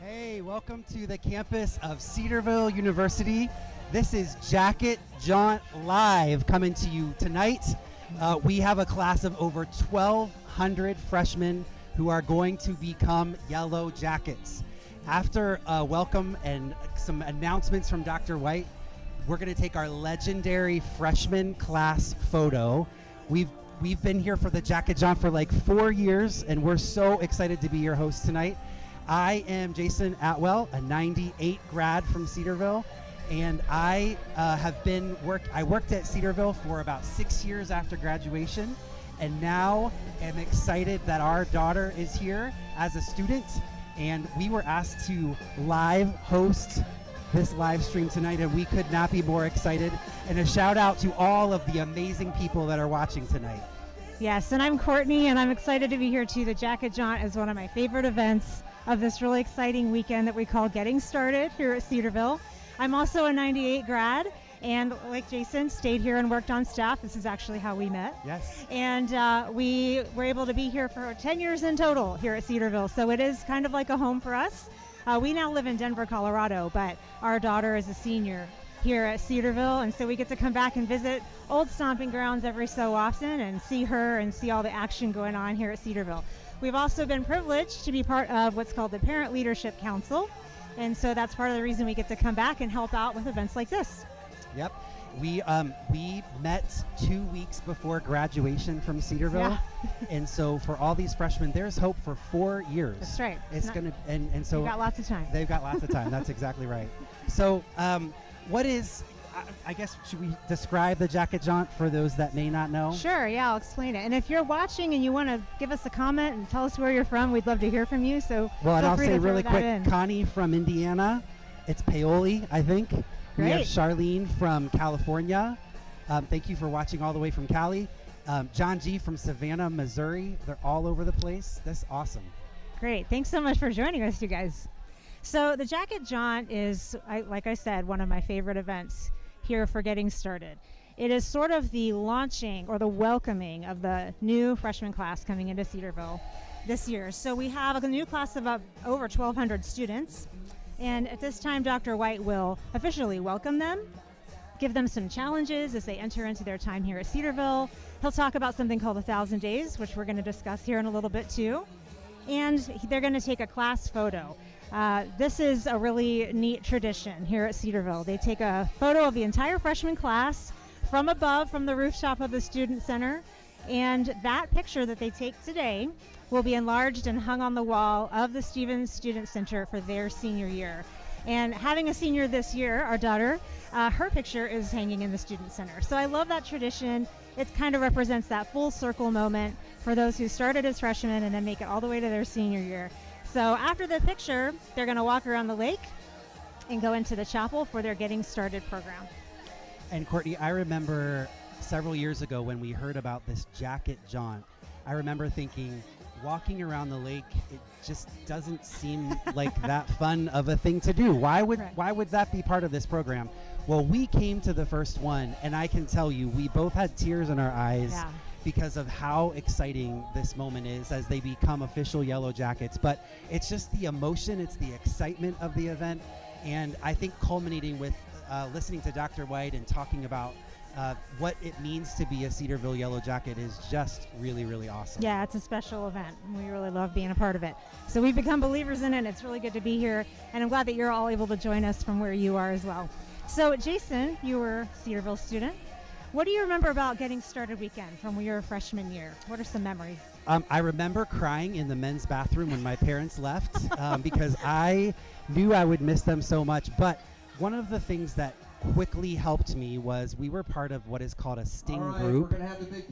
Hey, welcome to the campus of Cedarville University. This is Jacket Jaunt Live coming to you tonight. We have a class of over 1,200 freshmen who are going to become Yellow Jackets. After a welcome and some announcements from Dr. White, we're going to take our legendary freshman class photo. We've been here for the Jacket Jaunt for like 4 years, and we're so excited to be your host tonight. I am Jason Atwell, a 98 grad from Cedarville, and I worked at Cedarville for about 6 years after graduation, and now am excited that our daughter is here as a student, and we were asked to live host this live stream tonight, and we could not be more excited. And a shout out to all of the amazing people that are watching tonight. Yes, and I'm Courtney, and I'm excited to be here too. The Jacket Jaunt is one of my favorite events of this really exciting weekend that we call Getting Started here at Cedarville. I'm also a 98 grad, and like Jason, stayed here and worked on staff. This is actually how we met. Yes. And we were able to be here for 10 years in total here at Cedarville, so it is kind of like a home for us. We now live in Denver, Colorado, but our daughter is a senior here at Cedarville, and so we get to come back and visit old stomping grounds every so often and see her and see all the action going on here at Cedarville. We've also been privileged to be part of what's called the Parent Leadership Council, and so that's part of the reason we get to come back and help out with events like this. Yep. We met 2 weeks before graduation from Cedarville, Yeah. and so for all these freshmen, there's hope for 4 years. That's right. It's gonna and so We've got lots of time. They've got lots of time. That's exactly right. So, what is? I guess should we describe the Jacket Jaunt for those that may not know? Sure, yeah, I'll explain it. And if you're watching and you want to give us a comment and tell us where you're from, we'd love to hear from you. So Well, and feel I'll free say to throw really that quick, in. Connie from Indiana. It's Paoli, I think. We have Great. Charlene from California. Thank you for watching all the way from Cali. John G from Savannah, Missouri. They're all over the place. That's awesome. Great. Thanks so much for joining us, you guys. So the Jacket Jaunt is, like I said, one of my favorite events here for Getting Started. It is sort of the launching or the welcoming of the new freshman class coming into Cedarville this year. So we have a new class of over 1,200 students. And at this time, Dr. White will officially welcome them, give them some challenges as they enter into their time here at Cedarville. He'll talk about something called 1,000 Days, which we're going to discuss here in a little bit too. And they're going to take a class photo. This is a really neat tradition here at Cedarville. They take a photo of the entire freshman class from above, from the rooftop of the Student Center. And that picture that they take today will be enlarged and hung on the wall of the Stevens Student Center for their senior year. And having a senior this year, our daughter, her picture is hanging in the Student Center. So I love that tradition. It kind of represents that full circle moment for those who started as freshmen and then make it all the way to their senior year. So after the picture, they're going to walk around the lake and go into the chapel for their Getting Started program. And Courtney, I remember several years ago when we heard about this Jacket Jaunt, I remember thinking, walking around the lake, it just doesn't seem like that fun of a thing to do. Why would that be part of this program? Well, we came to the first one, and I can tell you, we both had tears in our eyes. Yeah. Because of how exciting this moment is as they become official Yellow Jackets. But it's just the emotion, it's the excitement of the event, and I think culminating with listening to Dr. White and talking about what it means to be a Cedarville Yellow Jacket is just really, really awesome. Yeah, it's a special event. We really love being a part of it. So we've become believers in it, and it's really good to be here, and I'm glad that you're all able to join us from where you are as well. So Jason, you were a Cedarville student. What do you remember about Getting Started weekend from your freshman year? What are some memories? I remember crying in the men's bathroom when my parents left because I knew I would miss them so much. But one of the things that quickly helped me was we were part of what is called a sting group.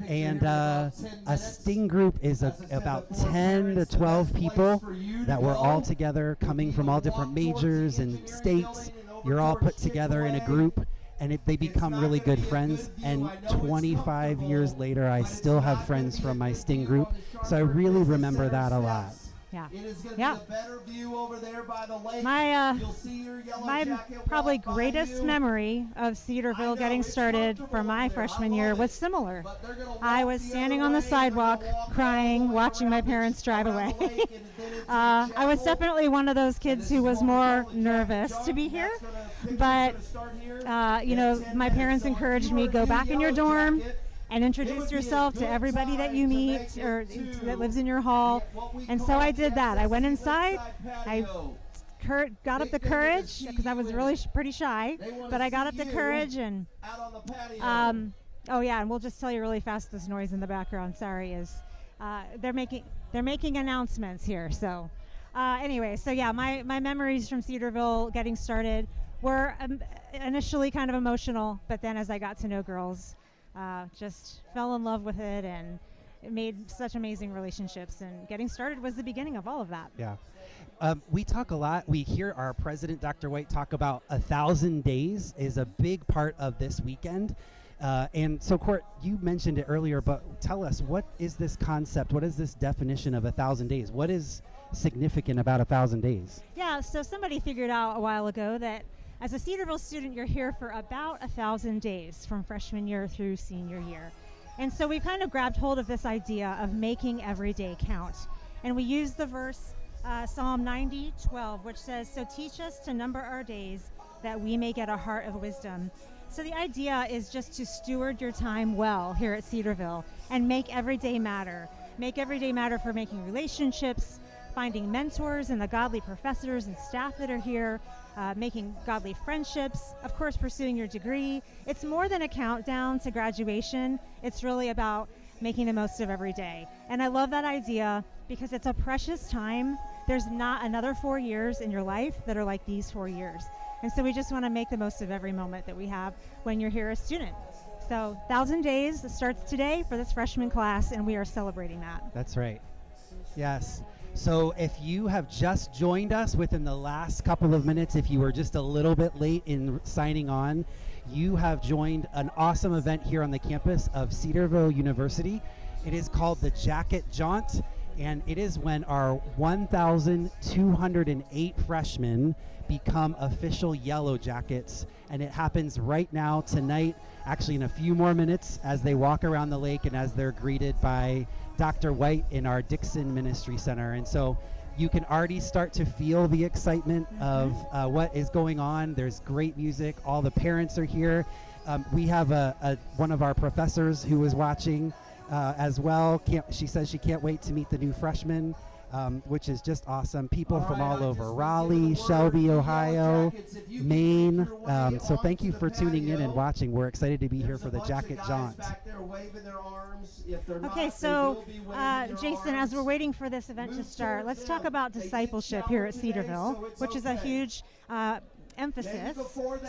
And a sting group is about 10 to 12 people that were all together coming from all different majors and states. You're all put together in a group. And they become really good friends. And 25 years later, I still have friends from my sting group. So I really remember that a lot. Yeah. It is going to Yeah. be a better view over there by the lake. My You'll see your yellow my jacket probably walk by greatest you. memory of Cedarville getting started for my freshman year was similar. But they're gonna I walk was the standing other on the way, they're gonna sidewalk walk all the crying, way watching my around the- parents drive around away. the lake and then into the I was chapel. definitely one of those And kids this who is was what we more call the nervous jacket to be jump. here, That's gonna- picture's but gonna start here you in know, 10 my minutes. parents So if encouraged you me, were go in back in your yellow dorm jacket, and it introduce would be a yourself to good everybody that time you to meet make it or to that lives in your hall. what we And call so I the did that. I went inside. lakeside I patio. got up the courage because I was really pretty shy, They wanna but I got see up the you courage and out on the patio. oh yeah, and we'll just tell you really fast this noise in the background. Sorry, is they're making announcements here. So anyway, so yeah, my memories from Cedarville getting started were initially kind of emotional, but then as I got to know girls, just fell in love with it and it made such amazing relationships. And getting started was the beginning of all of that. Yeah. We talk a lot. We hear our president, Dr. White, talk about 1,000 days is a big part of this weekend. And so, Court, you mentioned it earlier, but tell us, what is this concept? What is this definition of 1,000 days? What is significant about 1,000 days? Yeah, so somebody figured out a while ago that as a Cedarville student, you're here for about 1,000 days from freshman year through senior year. And so we kind of grabbed hold of this idea of making every day count. And we used the verse Psalm 90:12, which says, "So teach us to number our days that we may get a heart of wisdom." So the idea is just to steward your time well here at Cedarville and make every day matter. Make every day matter for making relationships, finding mentors and the godly professors and staff that are here, making godly friendships, of course pursuing your degree. It's more than a countdown to graduation. It's really about making the most of every day. And I love that idea because it's a precious time. There's not another 4 years in your life that are like these 4 years. And so we just want to make the most of every moment that we have when you're here a student. So 1,000 days starts today for this freshman class, and we are celebrating that. That's right. Yes. So if you have just joined us within the last couple of minutes, if you were just a little bit late in signing on, you have joined an awesome event here on the campus of Cedarville University. It is called the Jacket Jaunt, and it is when our 1,208 freshmen become official Yellow Jackets, and it happens right now tonight, actually in a few more minutes, as they walk around the lake and as they're greeted by Dr. White in our Dixon Ministry Center. And so you can already start to feel the excitement of what is going on. There's great music. All the parents are here. We have one of our professors who is watching as well. She says she can't wait to meet the new freshmen, which is just awesome. People from all over Raleigh, Shelby, Ohio, Maine. So thank you for tuning in and watching. We're excited to be here for the Jacket Jaunt. Okay, so Jason, as we're waiting for this event to start, let's talk about discipleship here at Cedarville, which is a huge emphasis.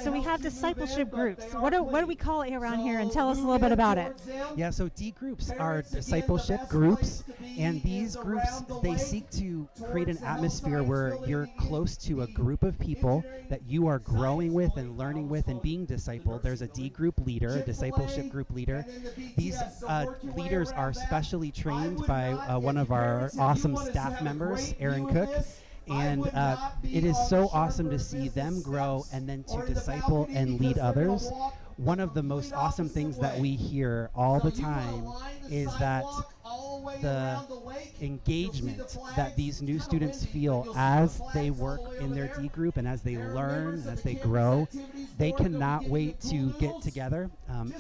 So we have discipleship groups. What do we call it around here? And tell us a little bit about it. Yeah, so D groups are discipleship groups, and these groups, they seek to create an atmosphere where you're close to a group of people that you are growing with and learning with and being discipled. There's a D group leader, a discipleship group leader. These leaders are specially trained by one of our awesome staff members, Aaron Cook. And it is so awesome to see them grow and then to disciple and lead others. One of the most awesome things that we hear all the time is that the engagement that these new students feel as they work in their D group and as they learn, and as they grow, they cannot wait to get together.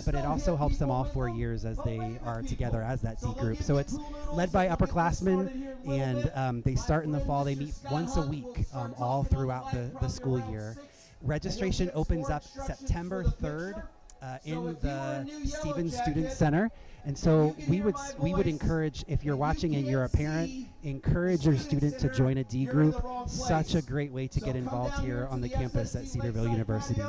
But it also helps them all 4 years as they are together as that D group. So it's led by upperclassmen, and they start in the fall. They meet once a week all throughout the school year. Registration opens up September 3rd in the Stevens Student Center. And so we would encourage, if you're watching and you're a parent, encourage your student to join a D group. Such a great way to get involved here on the campus at Cedarville University.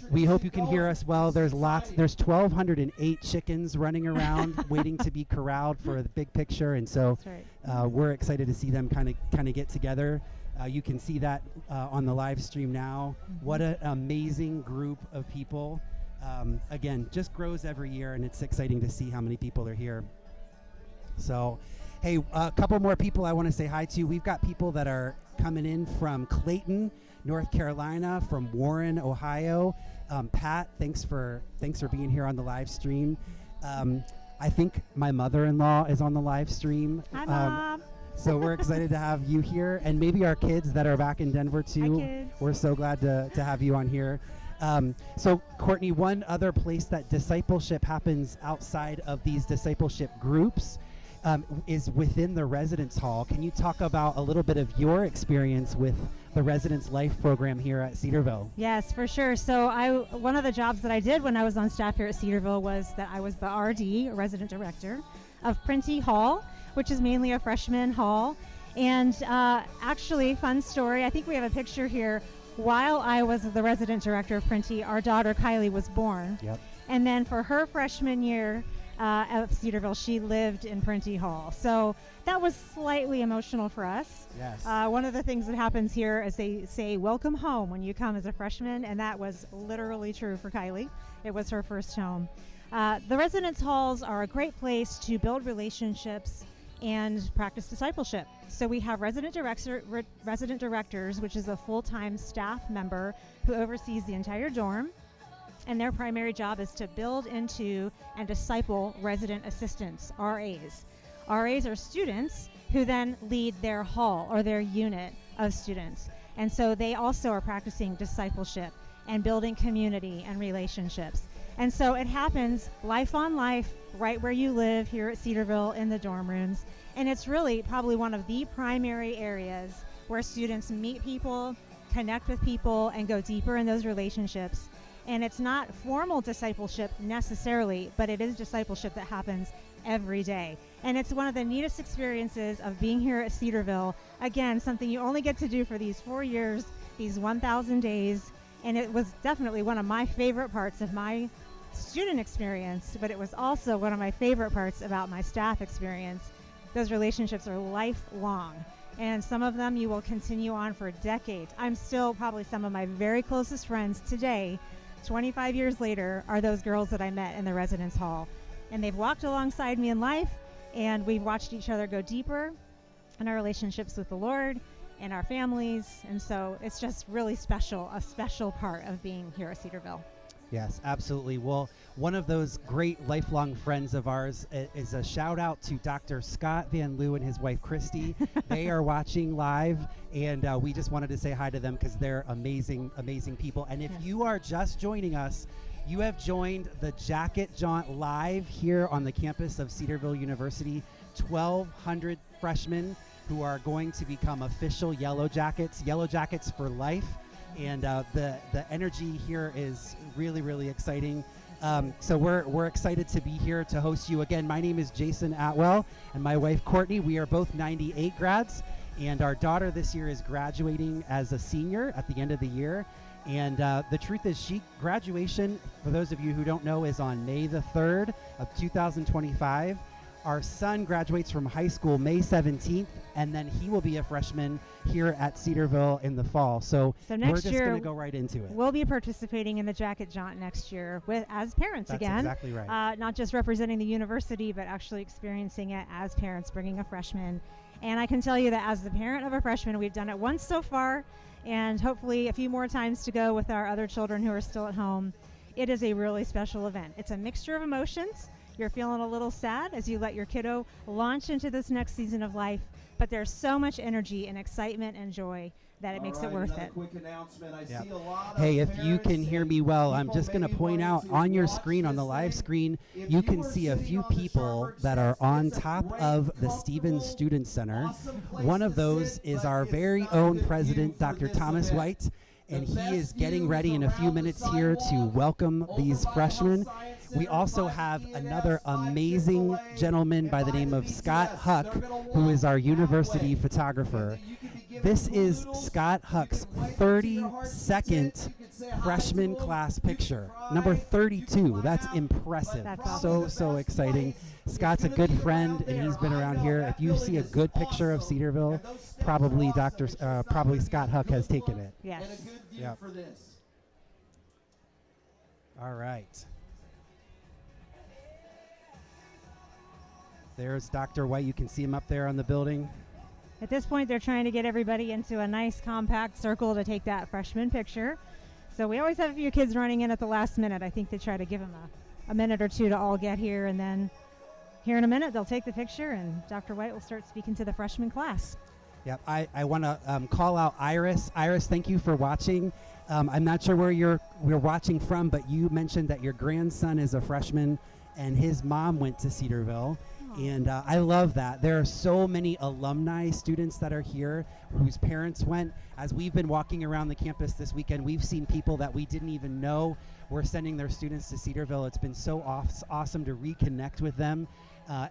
We hope you can hear us well. There's 1,208 chickens running around waiting to be corralled for the big picture, and so we're excited to see them kind of get together. You can see that on the live stream now. What an amazing group of people. Again, just grows every year, and it's exciting to see how many people are here. So Hey, a couple more people I want to say hi to. We've got people that are coming in from Clayton, North Carolina, from Warren, Ohio. Pat, thanks for being here on the live stream. I think my mother-in-law is on the live stream. Hi, Mom. So we're excited to have you here, and maybe our kids that are back in Denver too. Hi, kids. We're so glad to have you on here. So Courtney, one other place that discipleship happens outside of these discipleship groups is within the residence hall. Can you talk about a little bit of your experience with the Residence Life program here at Cedarville? Yes, for sure. So one of the jobs that I did when I was on staff here at Cedarville was that I was the RD, resident director, of Prentty Hall, which is mainly a freshman hall. And actually, fun story, I think we have a picture here. While I was the resident director of Prentty, our daughter Kylie was born. Yep. And then for her freshman year at Cedarville, she lived in Prentty Hall. So that was slightly emotional for us. Yes. One of the things that happens here is they say, welcome home when you come as a freshman, and that was literally true for Kylie. It was her first home. The residence halls are a great place to build relationships and practice discipleship. So we have resident directors, which is a full-time staff member who oversees the entire dorm. And their primary job is to build into and disciple resident assistants, RAs. RAs are students who then lead their hall or their unit of students. And so they also are practicing discipleship and building community and relationships. And so it happens life on life, right where you live here at Cedarville in the dorm rooms. And it's really probably one of the primary areas where students meet people, connect with people, and go deeper in those relationships. And it's not formal discipleship necessarily, but it is discipleship that happens every day. And it's one of the neatest experiences of being here at Cedarville. Again, something you only get to do for these 4 years, these 1,000 days. And it was definitely one of my favorite parts of my student experience, but it was also one of my favorite parts about my staff experience. Those relationships are lifelong, and some of them you will continue on for decades. I'm still probably some of my very closest friends today, 25 years later, are those girls that I met in the residence hall. And they've walked alongside me in life, and we've watched each other go deeper in our relationships with the Lord and our families. And so it's just really special, a special part of being here at Cedarville. Yes, absolutely. Well, one of those great lifelong friends of ours is a shout out to Dr. Scott Van Loo and his wife, Christy. They are watching live, and we just wanted to say hi to them because they're amazing, amazing people. And if you are just joining us, you have joined the Jacket Jaunt live here on the campus of Cedarville University. 1,200 freshmen who are going to become official Yellow Jackets for life. And the energy here is really, really exciting. So we're excited to be here to host you again. My name is Jason Atwell, and my wife Courtney. We are both 98 grads, and our daughter this year is graduating as a senior at the end of the year. And the truth is, graduation, for those of you who don't know, is on May the 3rd of 2025. Our son graduates from high school May 17th, and then he will be a freshman here at Cedarville in the fall. So next we're just year going to go right into it. We'll be participating in the Jacket Jaunt next year as parents. That's again. Exactly right. Not just representing the university, but actually experiencing it as parents, bringing a freshman. And I can tell you that as the parent of a freshman, we've done it once so far, and hopefully a few more times to go with our other children who are still at home. It is a really special event. It's a mixture of emotions. You're feeling a little sad as you let your kiddo launch into this next season of life, but there's so much energy and excitement and joy that it makes it worth it. Quick announcement. I Yep. see a lot Hey, of if you can parents hear and me well, I'm people just going to maybe point out wanting to on your watch screen, on the this live thing. screen, If you you can were see a sitting few on the people starboard that are steps, on it's a top great, of the Stevens comfortable, Student Center. awesome place One of to those sit, is but our it's very not own the president, view for Dr. this Thomas event. White, and The he best is getting view ready is in a few around the minutes here to sidewalk, welcome over these by freshmen. Health Science We Center, also by have PNS, another by amazing Chick-fil-A, gentleman by the and by name the of BCS. Scott Huck, They're gonna who is our walk university that way. photographer. You can be given This two is noodles. Scott You Huck's can wipe it to your 32nd heart's content. You can say hi freshman to 'em. class You can picture. cry. Number You can 32. That's laugh. impressive. That's But awesome. So the best exciting. place Scott's a is good gonna be friend, around and he's there. been I around know here. that If you see a building is good picture of awesome. Cedarville, And those steps probably are awesome. It's just not probably gonna Scott be Huck has good taken look it. Yes. And a good view Yep. for this. All right. There's Dr. White. You can see him up there on the building. At this point, they're trying to get everybody into a nice compact circle to take that freshman picture. So we always have a few kids running in at the last minute. I think they try to give them a minute or two to all get here, and then here in a minute they'll take the picture and Dr. White will start speaking to the freshman class. Yep, I want to call out Iris. Iris, thank you for watching. I'm not sure where we're watching from, but you mentioned that your grandson is a freshman and his mom went to Cedarville. And I love that. There are so many alumni students that are here whose parents went. As we've been walking around the campus this weekend, we've seen people that we didn't even know were sending their students to Cedarville. It's been so awesome to reconnect with them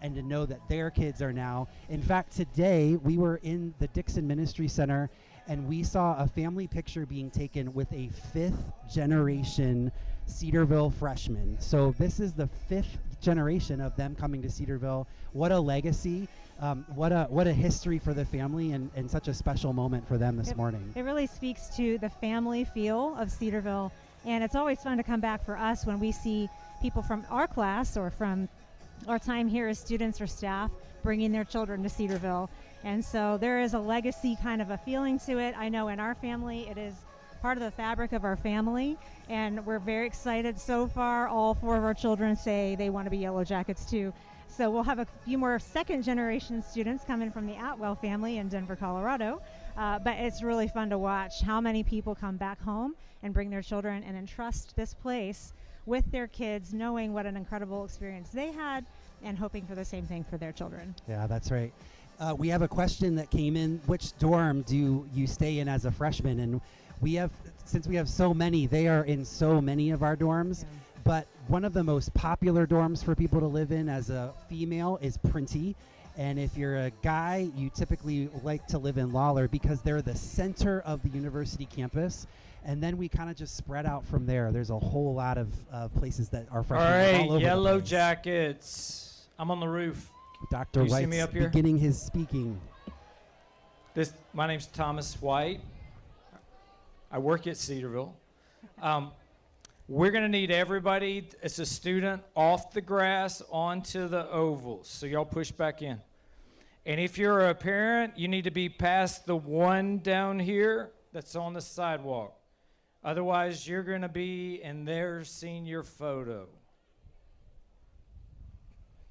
and to know that their kids are now. In fact, today we were in the Dixon Ministry Center and we saw a family picture being taken with a 5th generation Cedarville freshman. So this is the 5th generation of them coming to Cedarville. What a legacy. What a history for the family and such a special moment for them this morning. It really speaks to the family feel of Cedarville, and it's always fun to come back for us when we see people from our class or from our time here as students or staff bringing their children to Cedarville. And so there is a legacy kind of a feeling to it. I know in our family it is part of the fabric of our family, and we're very excited. So far, all 4 of our children say they want to be Yellow Jackets too. So we'll have a few more second generation students coming from the Atwell family in Denver, Colorado. But it's really fun to watch how many people come back home and bring their children and entrust this place with their kids, knowing what an incredible experience they had and hoping for the same thing for their children. Yeah, that's right. We have a question that came in. Which dorm do you stay in as a freshman? And since we have so many, they are in so many of our dorms. Yeah. But one of the most popular dorms for people to live in as a female is Printy. And if you're a guy, you typically like to live in Lawler because they're the center of the university campus. And then we kind of just spread out from there. There's a whole lot of places that are freshmen all over Yellow the place. Jackets. I'm on the roof. Dr. See White's me up here? beginning his speaking. My name's Thomas White. I work at Cedarville. We're going to need everybody, as a student, off the grass onto the ovals. So y'all push back in. And if you're a parent, you need to be past the one down here that's on the sidewalk. Otherwise, you're going to be in their senior photo.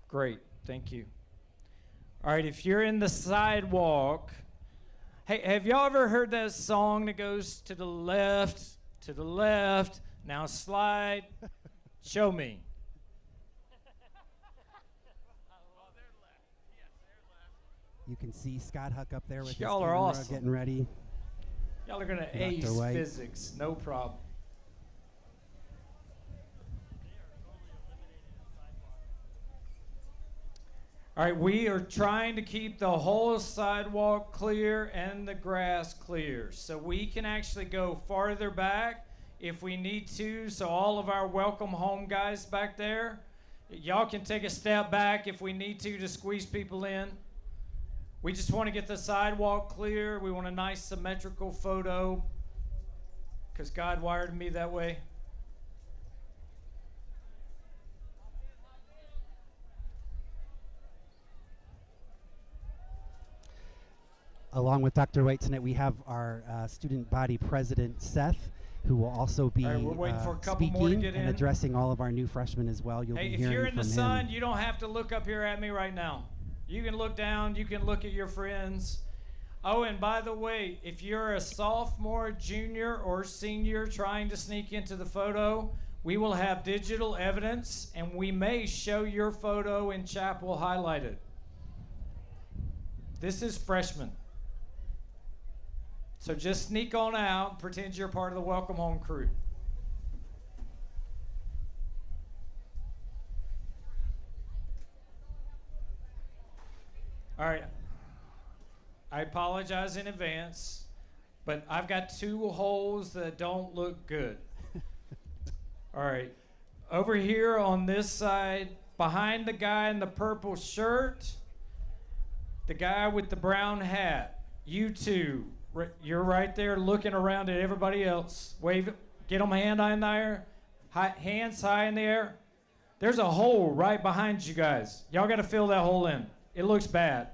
Great. Thank you. All right, if you're in the sidewalk, hey, have y'all ever heard that song that goes to the left, now slide, show me? You can see Scott Huck up there with his Y'all are camera awesome. getting ready. Y'all are going to Dr. ace White. physics, no problem. All right, we are trying to keep the whole sidewalk clear and the grass clear. So we can actually go farther back if we need to. So all of our welcome home guys back there, y'all can take a step back if we need to squeeze people in. We just want to get the sidewalk clear. We want a nice symmetrical photo because God wired me that way. Along with Dr. White tonight, we have our student body president, Seth, who will also be All right, we're waiting for a couple more to speaking get and in. addressing all of our new freshmen as well. You'll Hey, be if hearing you're in the from sun, him. you don't have to look up here at me right now. You can look down, you can look at your friends. Oh, and by the way, if you're a sophomore, junior, or senior trying to sneak into the photo, we will have digital evidence, and we may show your photo in chapel highlighted. This is freshman. So just sneak on out and pretend you're part of the welcome home crew. All right. I apologize in advance, but I've got 2 holes that don't look good. All right. Over here on this side, behind the guy in the purple shirt, the guy with the brown hat, you two, you're right there looking around at everybody else. Wave, get them hand in the air, hands high in the air. There's a hole right behind you guys. Y'all got to fill that hole in. It looks bad.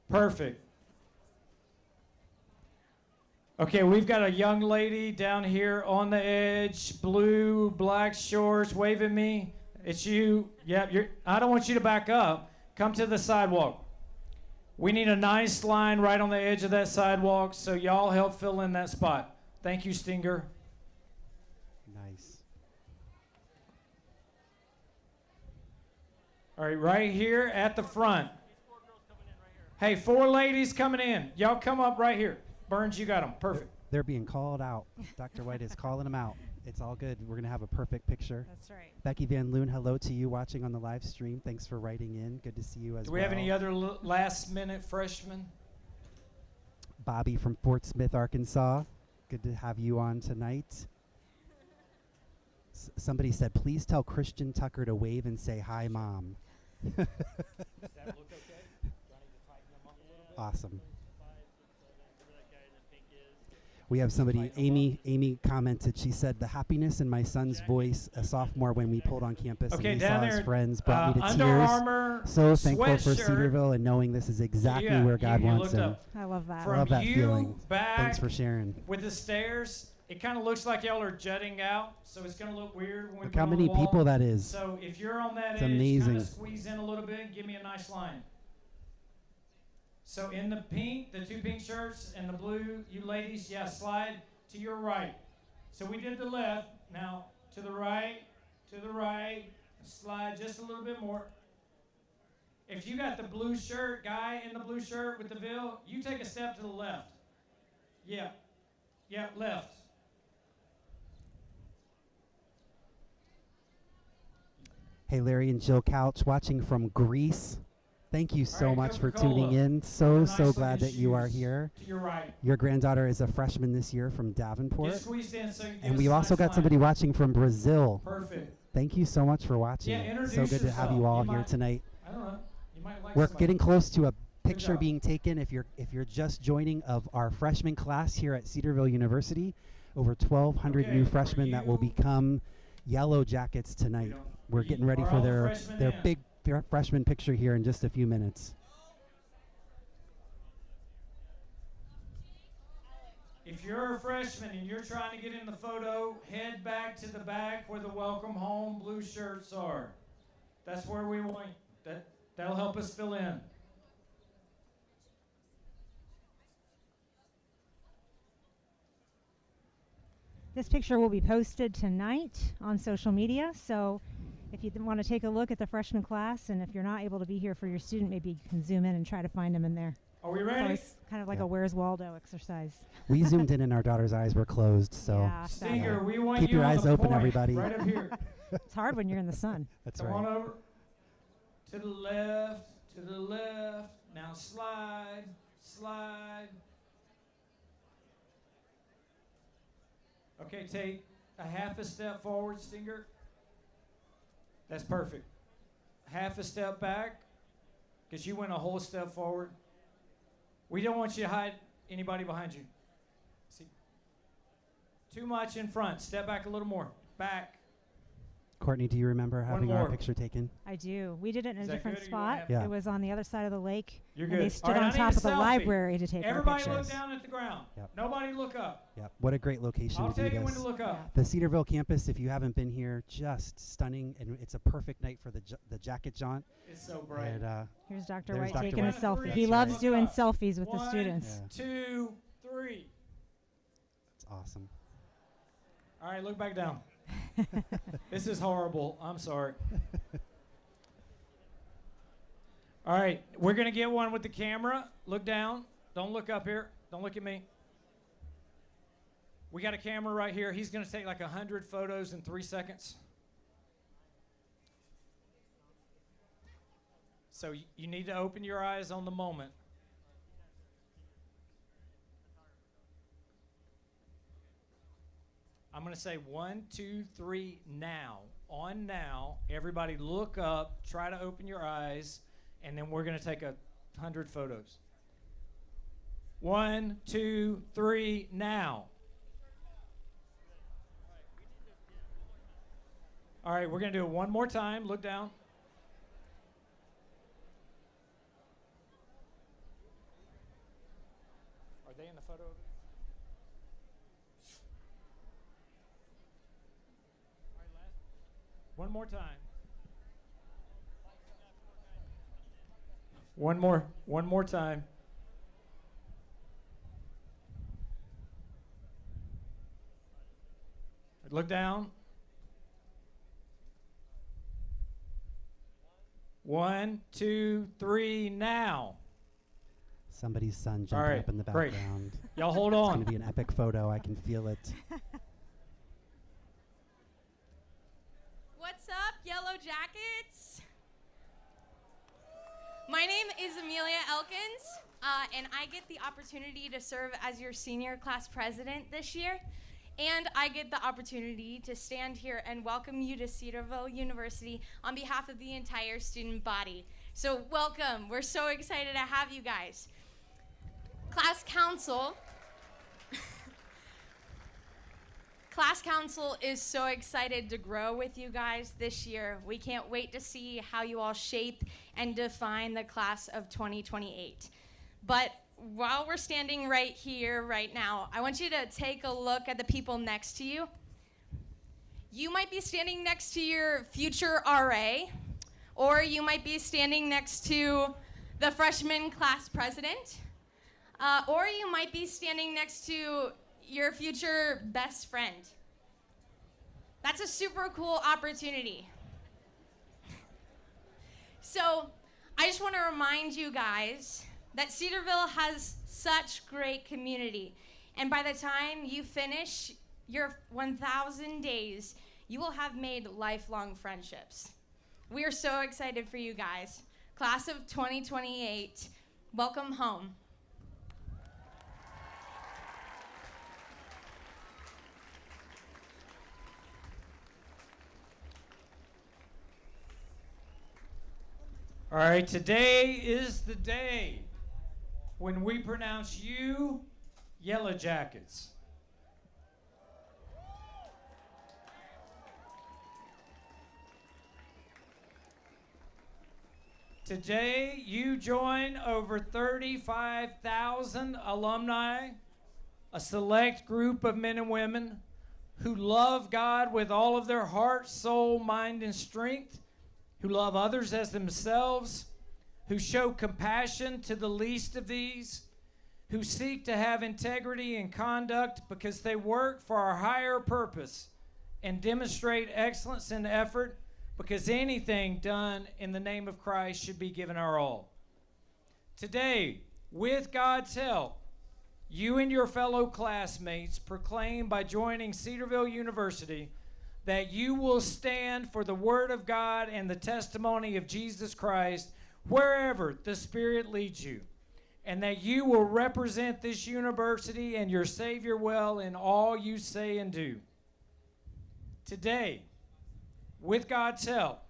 Perfect. Okay, we've got a young lady down here on the edge, blue, black shorts, wave at me. It's you. Yep, I don't want you to back up. Come to the sidewalk. We need a nice line right on the edge of that sidewalk, so y'all help fill in that spot. Thank you, Stinger. Nice. All right, right here at the front. Hey, 4 ladies coming in. Y'all come up right here. Burns, you got them. Perfect. They're being called out. Dr. White is calling them out. It's all good. We're going to have a perfect picture. That's right. Becky Van Loon, hello to you watching on the live stream. Thanks for writing in. Good to see you as well. Do we have any other last-minute freshmen? Bobby from Fort Smith, Arkansas. Good to have you on tonight. Somebody said, please tell Christian Tucker to wave and say, hi, Mom. Does that look okay? Do I need to tighten them up a little bit? Awesome. We have somebody, Amy commented, she said, the happiness in my son's voice, a sophomore when we pulled on campus Okay, and he down saw there, his friends, brought me to Under tears. Armour, So thankful for sweatshirt. Cedarville and knowing this is exactly Yeah, where God you wants looked him. up. I love that. From Love that you feeling. back Thanks for sharing. with the stairs, it kind of looks like y'all are jutting out, so it's going to look weird when we Look put how it on many the wall. people that is. So if you're on that It's edge, amazing. kind of squeeze in a little bit, give me a nice line. So in the pink, the 2 pink shirts, and the blue, you ladies, yeah, slide to your right. So we did the left, now to the right, slide just a little bit more. If you got the blue shirt, guy in the blue shirt with the veil, you take a step to the left. Yeah, left. Hey, Larry and Jill Couch watching from Greece. Thank you so right, much for Coca-Cola. tuning in. So Nice glad looking that you are shoes here. To your right. Your granddaughter is a freshman this year from Davenport. Get squeezed in so you can And give we've us a also nice got line. somebody watching from Brazil. Perfect. Thank you so much for watching. Yeah, introduce So good to have you yourself. all You here might- tonight. I don't know. You might like We're somebody. getting close to a picture job. being taken. If you're just joining of our freshman class here at Cedarville University, over 1,200 Okay, new for freshmen that will you- become Yellow Jackets tonight. We're getting ready Are for all their freshmen their in? big freshman picture here in just a few minutes. If you're a freshman and you're trying to get in the photo, head back to the back where the welcome home blue shirts are. That's where we want that'll help us fill in. This picture will be posted tonight on social media, so if you want to take a look at the freshman class, and if you're not able to be here for your student, maybe you can zoom in and try to find them in there. Are we So ready? it's kind of like Yeah. a Where's Waldo exercise. We zoomed in and our daughter's eyes were closed, so Yeah, Stinger, we want Keep you your on eyes the open, point, everybody. Right up here. it's hard when you're in the sun. that's Come on right. over. To the left, to the left. Now slide, slide. Okay, take a half a step forward, Stinger. That's perfect. Half a step back, because you went a whole step forward. We don't want you to hide anybody behind you. See? Too much in front. Step back a little more. Back. Courtney, do you remember having our more. picture taken? I do. We did it in Is a that different good, or you wanna spot. have- Yeah. It was on the other side of the lake. You're and good. they stood All right, I on need top a of the selfie. library to take Everybody our look pictures. down at the ground. Yep. Nobody look up. Yep. What a great location I'll to tell do you when this. to look up. The Cedarville campus, if you haven't been here, just stunning, and it's a perfect night for the jacket jaunt. It's so bright. And Here's Dr. There's White Dr. taking a White. selfie. That's He right. loves Look doing up. selfies with the One, students. Yeah. 2, 3. it's awesome. All right, look back down. This is horrible. I'm sorry. All right, we're going to get one with the camera. Look down. Don't look up here. Don't look at me. We got a camera right here. He's going to take like 100 photos in 3 seconds. So you need to open your eyes on the moment. I'm going to say 1, 2, 3, now. On now. Everybody look up. Try to open your eyes. And then we're going to take 100 photos. 1, 2, 3, now. All right, we're going to do it one more time. Look down. Are they in the photo? All right, last. One more time. One more time. Look down. 1, 2, 3, now. Somebody's son All jumping right, up in the great. background. Y'all hold It's on. going to be an epic photo. I can feel it. What's up, Yellow Jackets? My name is Amelia Elkins, and I get the opportunity to serve as your senior class president this year. And I get the opportunity to stand here and welcome you to Cedarville University on behalf of the entire student body. So welcome. We're so excited to have you guys. Class council is so excited to grow with you guys this year. We can't wait to see how you all shape and define the class of 2028. But while we're standing right here, right now, I want you to take a look at the people next to you. You might be standing next to your future RA, or you might be standing next to the freshman class president, or you might be standing next to your future best friend. That's a super cool opportunity. So I just want to remind you guys that Cedarville has such great community. And by the time you finish your 1,000 days, you will have made lifelong friendships. We are so excited for you guys. Class of 2028, welcome home. All right, today is the day when we pronounce you Yellow Jackets. Today, you join over 35,000 alumni, a select group of men and women who love God with all of their heart, soul, mind, and strength, who love others as themselves, who show compassion to the least of these, who seek to have integrity in conduct because they work for our higher purpose and demonstrate excellence in effort because anything done in the name of Christ should be given our all. Today, with God's help, you and your fellow classmates proclaim by joining Cedarville University that you will stand for the Word of God and the testimony of Jesus Christ wherever the Spirit leads you, and that you will represent this university and your Savior well in all you say and do. Today, with God's help,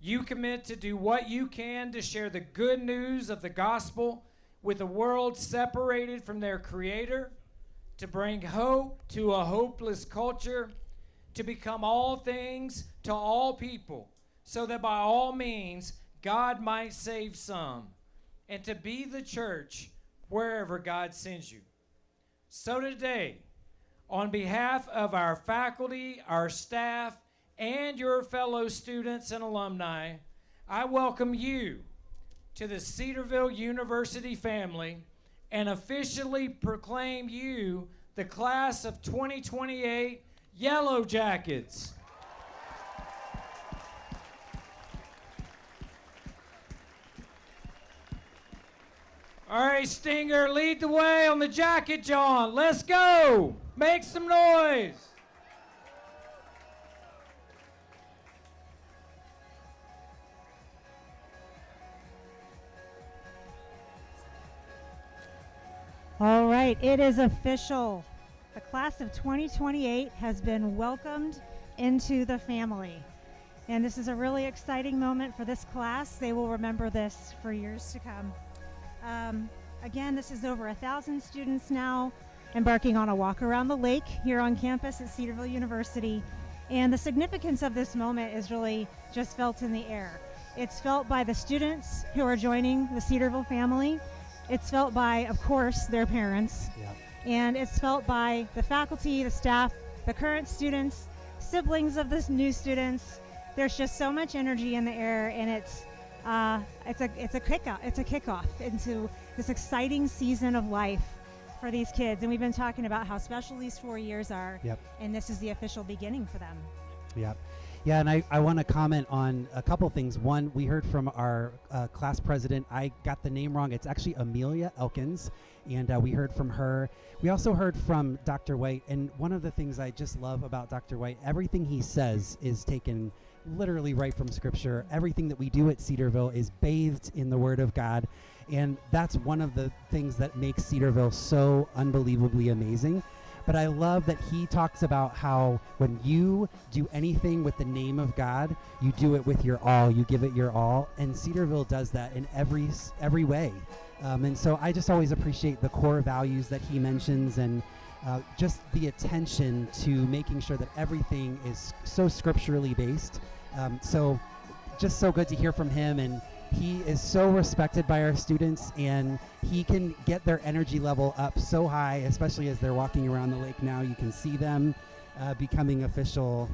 you commit to do what you can to share the good news of the gospel with a world separated from their Creator, to bring hope to a hopeless culture, to become all things to all people, so that by all means God might save some, and to be the church wherever God sends you. So today, on behalf of our faculty, our staff, and your fellow students and alumni, I welcome you to the Cedarville University family and officially proclaim you the class of 2028 Yellow Jackets. All right, Stinger, lead the way on the jacket, Jaunt. Let's go. Make some noise. All right, it is official. The class of 2028 has been welcomed into the family. And this is a really exciting moment for this class. They will remember this for years to come. Again, this is over 1,000 students now embarking on a walk around the lake here on campus at Cedarville University. And the significance of this moment is really just felt in the air. It's felt by the students who are joining the Cedarville family. It's felt by, of course, their parents. Yep. And it's felt by the faculty, the staff, the current students, siblings of the new students. There's just so much energy in the air, and it's a kickoff into this exciting season of life for these kids. And we've been talking about how special these 4 years are. Yep. And this is the official beginning for them. Yep. Yeah, and I want to comment on a couple things. One, we heard from our class president. I got the name wrong. It's actually Amelia Elkins, and we heard from her. We also heard from Dr. White, and one of the things I just love about Dr. White, everything he says is taken literally right from Scripture. Everything that we do at Cedarville is bathed in the Word of God, and that's one of the things that makes Cedarville so unbelievably amazing. But I love that he talks about how when you do anything with the name of God, you do it with your all, you give it your all, and Cedarville does that in every way. And so I just always appreciate the core values that he mentions, and just the attention to making sure that everything is so scripturally based. So just so good to hear from him, and he is so respected by our students, and he can get their energy level up so high, especially as they're walking around the lake now. You can see them becoming official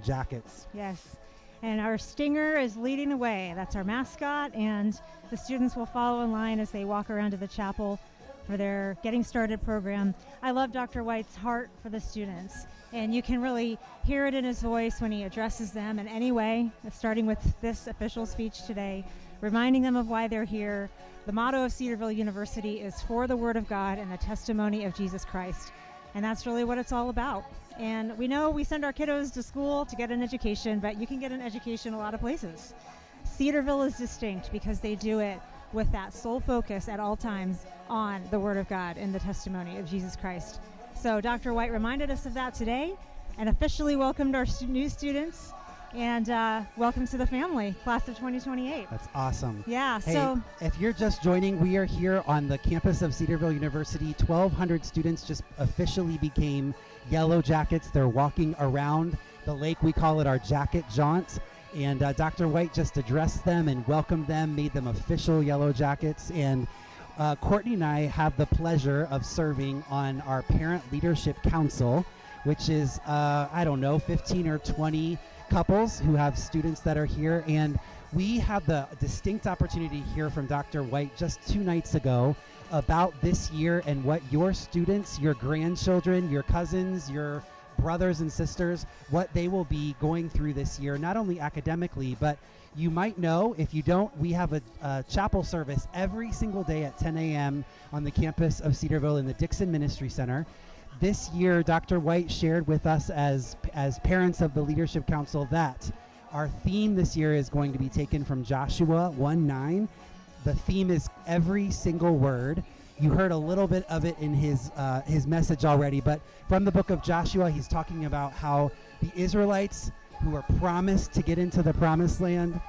jackets. Yes. And our stinger is leading the way. That's our mascot, and the students will follow in line as they walk around to the chapel for their Getting Started program. I love Dr. White's heart for the students, and you can really hear it in his voice when he addresses them in any way, starting with this official speech today, reminding them of why they're here. The motto of Cedarville University is for the Word of God and the testimony of Jesus Christ, and that's really what it's all about. And we know we send our kiddos to school to get an education, but you can get an education a lot of places. Cedarville is distinct because they do it with that sole focus at all times on the Word of God and the testimony of Jesus Christ. So Dr. White reminded us of that today and officially welcomed our new students, and welcome to the family, class of 2028. That's awesome. Yeah, Hey, so if you're just joining, we are here on the campus of Cedarville University. 1,200 students just officially became Yellow Jackets. They're walking around the lake. We call it our jacket jaunt. And Dr. White just addressed them and welcomed them, made them official Yellow Jackets. And Courtney and I have the pleasure of serving on our Parent Leadership Council, which is, 15 or 20 couples who have students that are here. And we had the distinct opportunity to hear from Dr. White just 2 nights ago about this year and what your students, your grandchildren, your cousins, your brothers and sisters, what they will be going through this year, not only academically, but you might know, if you don't, we have a chapel service every single day at 10 a.m. on the campus of Cedarville in the Dixon Ministry Center. This year, Dr. White shared with us as parents of the Leadership Council that our theme this year is going to be taken from Joshua 1:9. The theme is every single word. You heard a little bit of it in his message already, but from the book of Joshua, he's talking about how the Israelites who were promised to get into the promised land,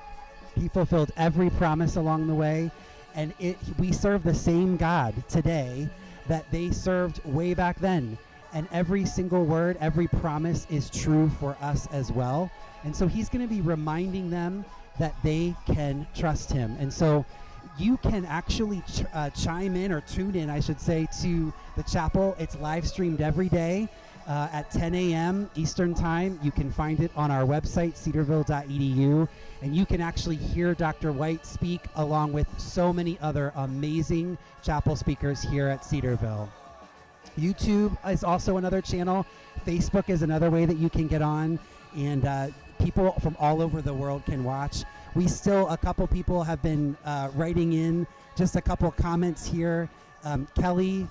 he fulfilled every promise along the way, and we serve the same God today that they served way back then, and every single word, every promise is true for us as well. And so he's going to be reminding them that they can trust him. And so you can actually chime in, or tune in, I should say, to the chapel. It's live streamed every day at 10 a.m. Eastern Time. You can find it on our website, cedarville.edu, and you can actually hear Dr. White speak along with so many other amazing chapel speakers here at Cedarville. YouTube is also another channel. Facebook is another way that you can get on, and people from all over the world can watch. A couple people have been writing in just a couple comments here. Kelly,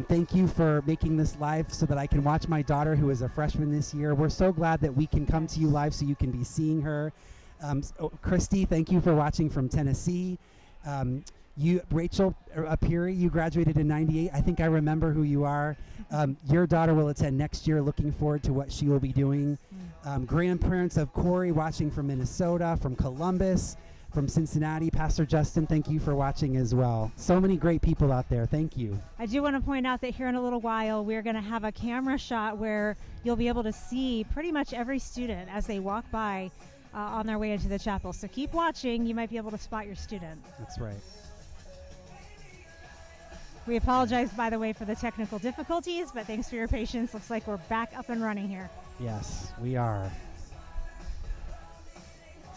thank you for making this live so that I can watch my daughter, who is a freshman this year. We're so glad that we can come to you live so you can be seeing her. Christy, thank you for watching from Tennessee. Rachel Apiri, you graduated in '98. I think I remember who you are. Your daughter will attend next year. Looking forward to what she will be doing. Grandparents of Corey watching from Minnesota, from Columbus. from Cincinnati. Pastor Justin, thank you for watching as well. So many great people out there. Thank you. I do want to point out that here in a little while, we're going to have a camera shot where you'll be able to see pretty much every student as they walk by on their way into the chapel. So keep watching. You might be able to spot your student. That's right. We apologize, by the way, for the technical difficulties, but thanks for your patience. Looks like we're back up and running here. Yes, we are.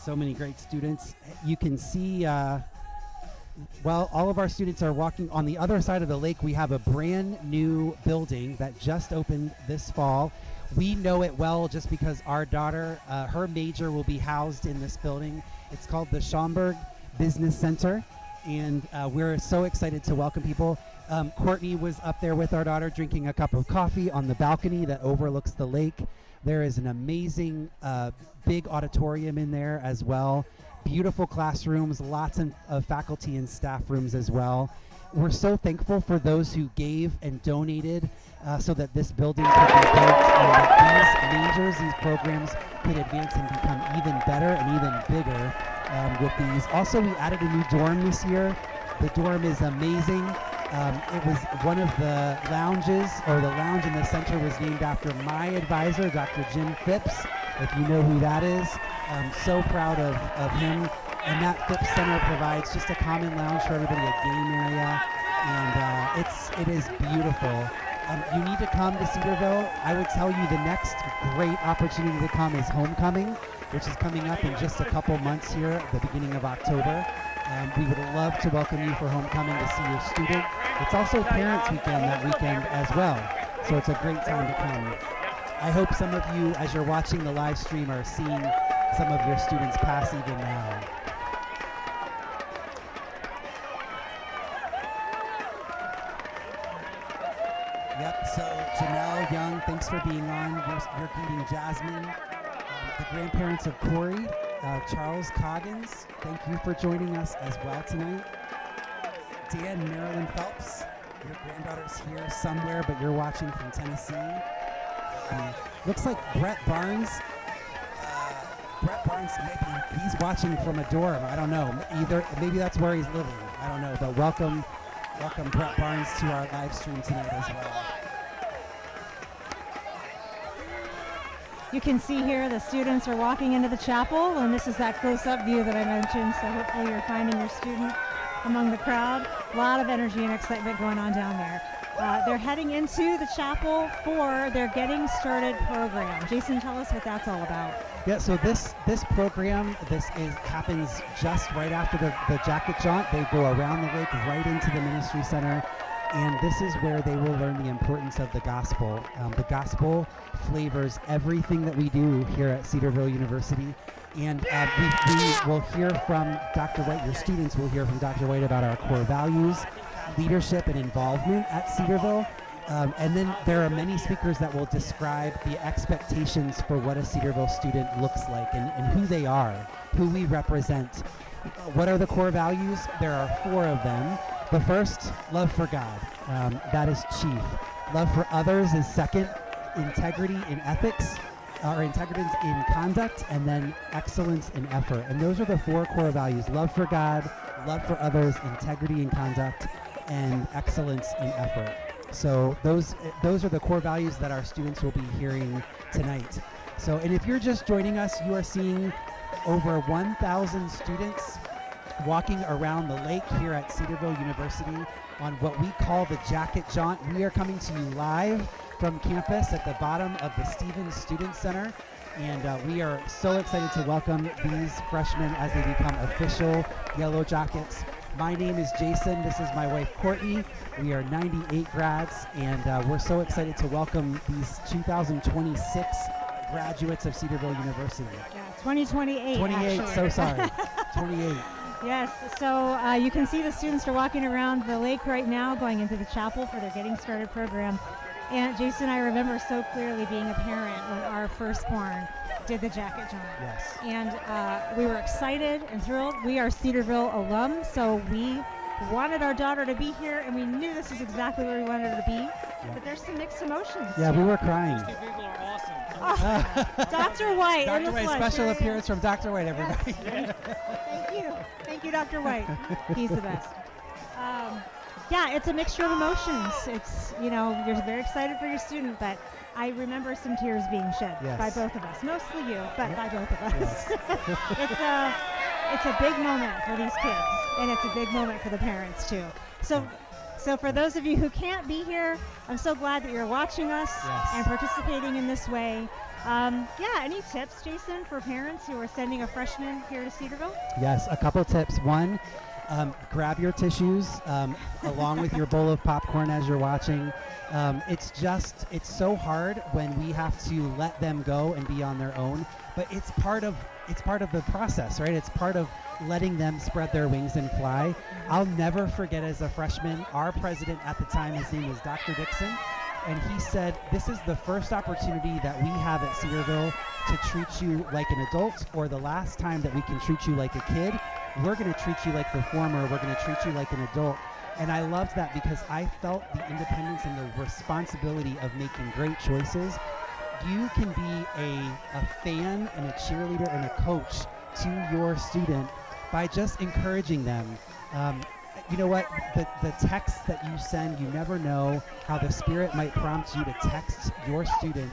So many great students. You can see, well, all of our students are walking on the other side of the lake. We have a brand new building that just opened this fall. We know it well just because our daughter, her major will be housed in this building. It's called the Schaumburg Business Center, and we're so excited to welcome people. Courtney was up there with our daughter drinking a cup of coffee on the balcony that overlooks the lake. There is an amazing big auditorium in there as well. Beautiful classrooms, lots of faculty and staff rooms as well. We're so thankful for those who gave and donated so that this building could be built and that these majors, these programs could advance and become even better and even bigger with these. Also, we added a new dorm this year. The dorm is amazing. It was one of the lounges, or the lounge in the center was named after my advisor, Dr. Jim Phipps, if you know who that is. I'm so proud of him. And that Phipps Center provides just a common lounge for everybody, a game area, and it is beautiful. You need to come to Cedarville. I would tell you the next great opportunity to come is Homecoming, which is coming up in just a couple months here at the beginning of October. We would love to welcome you for Homecoming to see your student. It's also Parents Weekend that weekend as well, so it's a great time to come. I hope some of you, as you're watching the live stream, are seeing some of your students pass even now. Yep, so Janelle Young, thanks for being on. You're greeting Jasmine. The grandparents of Corey, Charles Coggins, thank you for joining us as well tonight. Dan Marilyn Phelps, your granddaughter's here somewhere, but you're watching from Tennessee. Looks like Brett Barnes. Maybe he's watching from a dorm. I don't know. Maybe that's where he's living. I don't know. But welcome Brett Barnes to our live stream tonight as well. You can see here the students are walking into the chapel, and this is that close-up view that I mentioned, so hopefully you're finding your student among the crowd. A lot of energy and excitement going on down there. They're heading into the chapel for their Getting Started program. Jason, tell us what that's all about. Yeah, so this program, happens just right after the Jacket Jaunt. They go around the lake right into the ministry center, and this is where they will learn the importance of the gospel. The gospel flavors everything that we do here at Cedarville University. And we will hear from Dr. White, your students will hear from Dr. White about our core values, leadership and involvement at Cedarville. And then there are many speakers that will describe the expectations for what a Cedarville student looks like and who they are, who we represent. What are the core values? There are 4 of them. The first, love for God. That is chief. Love for others is second. Integrity in ethics, or integrity in conduct, and then excellence in effort. And those are the 4 core values: love for God, love for others, integrity in conduct, and excellence in effort. So those are the core values that our students will be hearing tonight. So, and if you're just joining us, you are seeing over 1,000 students walking around the lake here at Cedarville University on what we call the Jacket Jaunt. We are coming to you live from campus at the bottom of the Stevens Student Center, and we are so excited to welcome these freshmen as they become official Yellow Jackets. My name is Jason. This is my wife Courtney. We are 98 grads, and we're so excited to welcome these 2026 graduates of Cedarville University. Yeah, 2028. 28, actually. so sorry. 28. Yes, so you can see the students are walking around the lake right now, going into the chapel for their Getting Started program. And Jason, I remember so clearly being a parent when our firstborn did the Jacket Jaunt. Yes. And we were excited and thrilled. We are Cedarville alums, so we wanted our daughter to be here, and we knew this is exactly where we wanted her to be. But there's some mixed emotions. Yeah, we were crying. These two people are awesome. Dr. White. in Dr. the White, flesh. special There he is. appearance from Dr. White, everybody. Thank you, Dr. White. He's the best. Yeah, it's a mixture of emotions. It's, you're very excited for your student, but I remember some tears being shed Yes. by both of us. Mostly you, but by both of us. It's a big moment for these kids, and it's a big moment for the parents too. So for those of you who can't be here, I'm so glad that you're watching us Yes. and participating in this way. Any tips, Jason, for parents who are sending a freshman here to Cedarville? Yes, a couple tips. One, grab your tissues along with your bowl of popcorn as you're watching. It's so hard when we have to let them go and be on their own, but it's part of the process, right? It's part of letting them spread their wings and fly. I'll never forget, as a freshman, our president at the time, his name was Dr. Dixon, and he said, this is the first opportunity that we have at Cedarville to treat you like an adult, or the last time that we can treat you like a kid. We're going to treat you like the former. We're going to treat you like an adult. And I loved that because I felt the independence and the responsibility of making great choices. You can be a fan and a cheerleader and a coach to your student by just encouraging them. You know what? The texts that you send, you never know how the Spirit might prompt you to text your student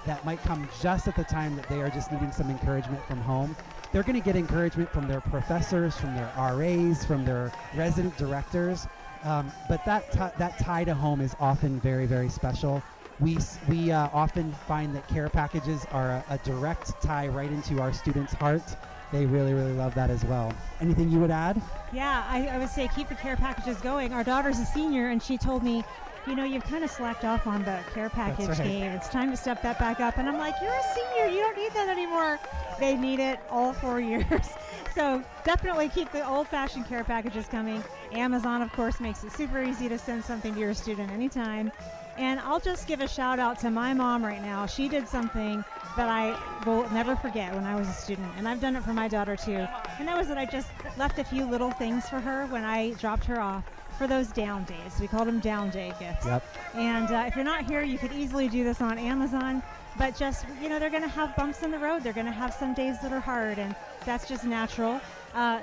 that might come just at the time that they are just needing some encouragement from home. They're going to get encouragement from their professors, from their RAs, from their resident directors. But that tie to home is often very, very special. We often find that care packages are a direct tie right into our students' heart. They really, really love that as well. Anything you would add? Yeah, I would say keep the care packages going. Our daughter's a senior, and she told me, you've kind of slacked off on the care package That's right. game. It's time to step that back up. And I'm like, you're a senior. You don't need that anymore. They need it all 4 years. So definitely keep the old-fashioned care packages coming. Amazon, of course, makes it super easy to send something to your student anytime. And I'll just give a shout out to my mom right now. She did something that I will never forget when I was a student, and I've done it for my daughter too. And that was that I just left a few little things for her when I dropped her off for those down days. We called them down day gifts. Yep. And if you're not here, you could easily do this on Amazon. But just, they're going to have bumps in the road. They're going to have some days that are hard, and that's just natural.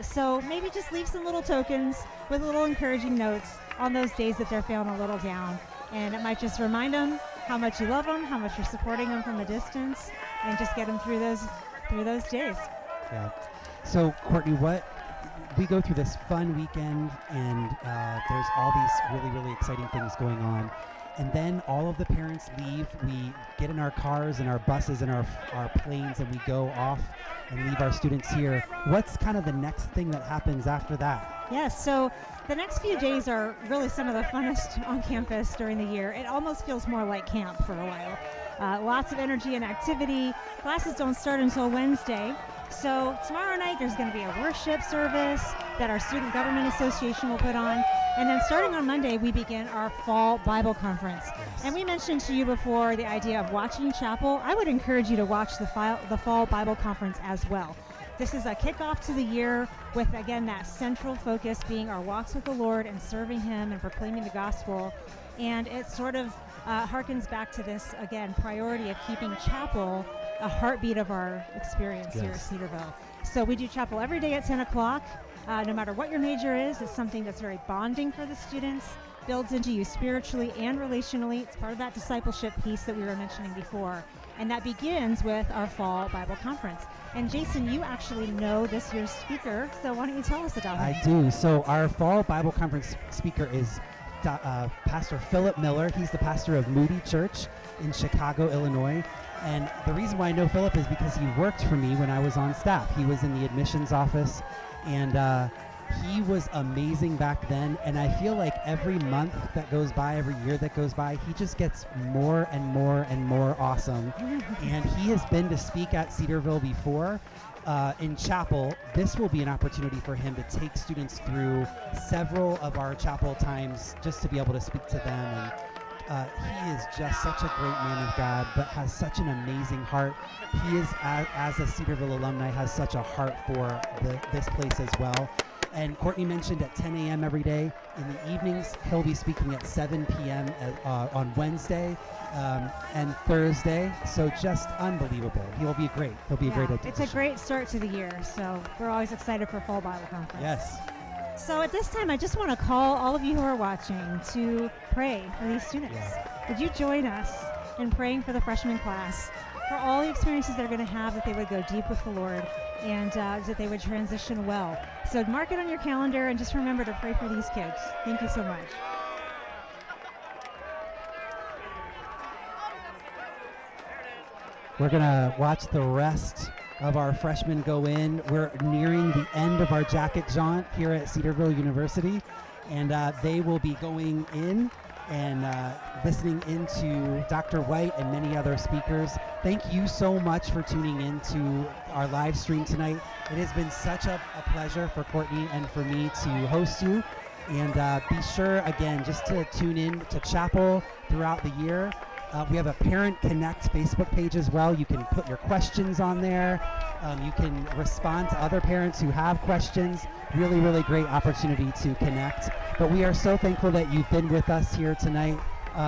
So maybe just leave some little tokens with little encouraging notes on those days that they're feeling a little down. And it might just remind them how much you love them, how much you're supporting them from a distance, and just get them through those days. Yeah. So Courtney, we go through this fun weekend, and there's all these really, really exciting things going on. And then all of the parents leave. We get in our cars and our buses and our planes, and we go off and leave our students here. What's kind of the next thing that happens after that? Yes, so the next few days are really some of the funnest on campus during the year. It almost feels more like camp for a while. Lots of energy and activity. Classes don't start until Wednesday. So tomorrow night there's going to be a worship service that our Student Government Association will put on. And then starting on Monday, we begin our Fall Bible Conference. Yes. And we mentioned to you before the idea of watching chapel. I would encourage you to watch the Fall Bible Conference as well. This is a kickoff to the year with, again, that central focus being our walks with the Lord and serving Him and proclaiming the gospel. And it sort of harkens back to this, again, priority of keeping chapel a heartbeat of our experience here at Cedarville. So we do chapel every day at 10 o'clock. No matter what your major is, it's something that's very bonding for the students, builds into you spiritually and relationally. It's part of that discipleship piece that we were mentioning before. And that begins with our Fall Bible Conference. And Jason, you actually know this year's speaker, so why don't you tell us about him? I do. So our Fall Bible Conference speaker is Pastor Philip Miller. He's the pastor of Moody Church in Chicago, Illinois. And the reason why I know Philip is because he worked for me when I was on staff. He was in the admissions office, and he was amazing back then. And I feel like every month that goes by, every year that goes by, he just gets more and more and more awesome. And he has been to speak at Cedarville before. In chapel, this will be an opportunity for him to take students through several of our chapel times just to be able to speak to them. And he is just such a great man of God, but has such an amazing heart. He is, as a Cedarville alumni, has such a heart for this place as well. And Courtney mentioned at 10 a.m. every day. In the evenings, he'll be speaking at 7 p.m. On Wednesday and Thursday. So just unbelievable. He'll be great. He'll be a great addition. It's a great start to the year, so we're always excited for Fall Bible Conference. Yes. So at this time, I just want to call all of you who are watching to pray for these students. Yeah. Would you join us in praying for the freshman class, for all the experiences they're going to have, that they would go deep with the Lord, and that they would transition well. So mark it on your calendar and just remember to pray for these kids. Thank you so much. We're going to watch the rest of our freshmen go in. We're nearing the end of our jacket jaunt here at Cedarville University, and they will be going in and listening into Dr. White and many other speakers. Thank you so much for tuning in to our live stream tonight. It has been such a pleasure for Courtney and for me to host you. And be sure, again, just to tune in to chapel throughout the year. We have a Parent Connect Facebook page as well. You can put your questions on there. You can respond to other parents who have questions. Really, really great opportunity to connect. But we are so thankful that you've been with us here tonight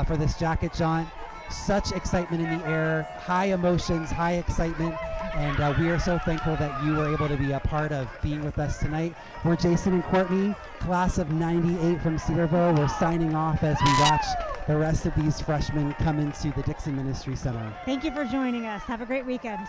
for this jacket jaunt. Such excitement in the air, high emotions, high excitement. And we are so thankful that you were able to be a part of being with us tonight. We're Jason and Courtney, class of 98 from Cedarville. We're signing off as we watch the rest of these freshmen come into the Dixon Ministry Center. Thank you for joining us. Have a great weekend.